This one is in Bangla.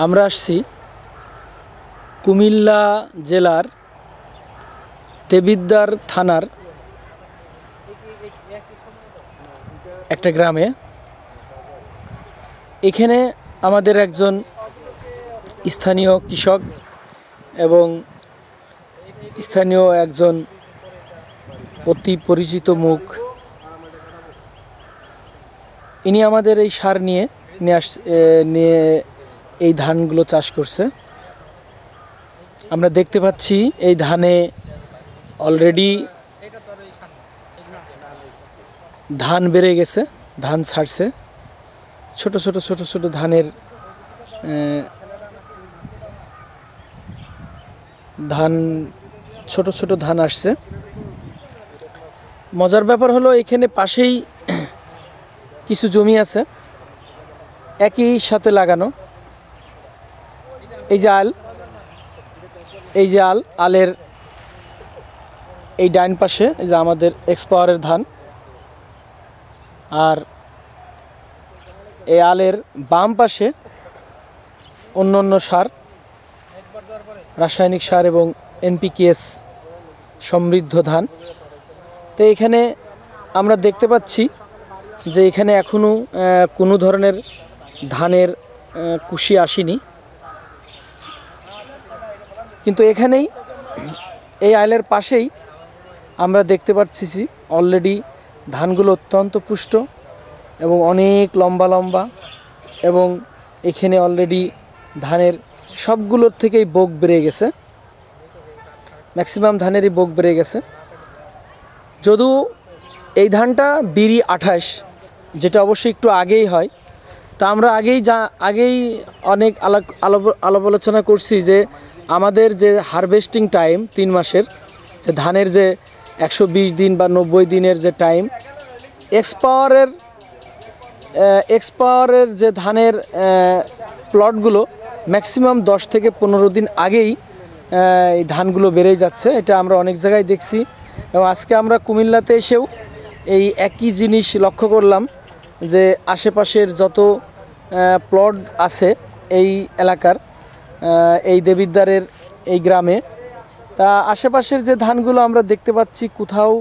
আমরা আসছি কুমিল্লা জেলার দেবিদ্বার থানার একটা গ্রামে। এখানে আমাদের একজন স্থানীয় কৃষক এবং স্থানীয় একজন অতি পরিচিত মুখ, ইনি আমাদের এই সার নিয়ে এই ধানগুলো চাষ করছে। আমরা দেখতে পাচ্ছি এই ধানে অলরেডি ধান বেড়ে গেছে, ধান ছাড়ছে, ছোট ছোট ছোট ছোট ধানের ছোট ছোট ধান আসছে। মজার ব্যাপার হলো এখানে পাশেই কিছু জমি আছে একই সাথে লাগানো। এই যে আলের এই ডাইন পাশে এই যে আমাদের এক্সপাওয়ারের ধান, আর এই আলের বাম পাশে অন্য সার, রাসায়নিক সার এবং এনপিকেএস সমৃদ্ধ ধান। তো এখানে আমরা দেখতে পাচ্ছি যে এখানে এখনও কোনো ধরনের ধানের কুশি আসেনি, কিন্তু এখানেই এই আইলের পাশেই আমরা দেখতে পাচ্ছি অলরেডি ধানগুলো অত্যন্ত পুষ্ট এবং অনেক লম্বা লম্বা, এবং এখানে অলরেডি ধানের সবগুলোর থেকেই বোক বেড়ে গেছে, ম্যাক্সিমাম ধানেরই বোক বেড়ে গেছে। যদিও এই ধানটা বিরি 28, যেটা অবশ্যই একটু আগেই হয়। তা আমরা আগেই অনেক আলাপ আলোচনা করছি যে আমাদের যে হারভেস্টিং টাইম 3 মাসের, যে ধানের যে 120 দিন বা 90 দিনের যে টাইম, এক্সপাওয়ারের যে ধানের প্লটগুলো ম্যাক্সিমাম 10 থেকে 15 দিন আগেই এই ধানগুলো বেড়ে যাচ্ছে। এটা আমরা অনেক জায়গায় দেখছি, এবং আজকে আমরা কুমিল্লাতে এসেও এই একই জিনিস লক্ষ্য করলাম যে আশেপাশের যত প্লট আছে এই এলাকার, এই দেবিদ্বারের এই গ্রামে, তা আশেপাশের যে ধানগুলো আমরা দেখতে পাচ্ছি কোথাও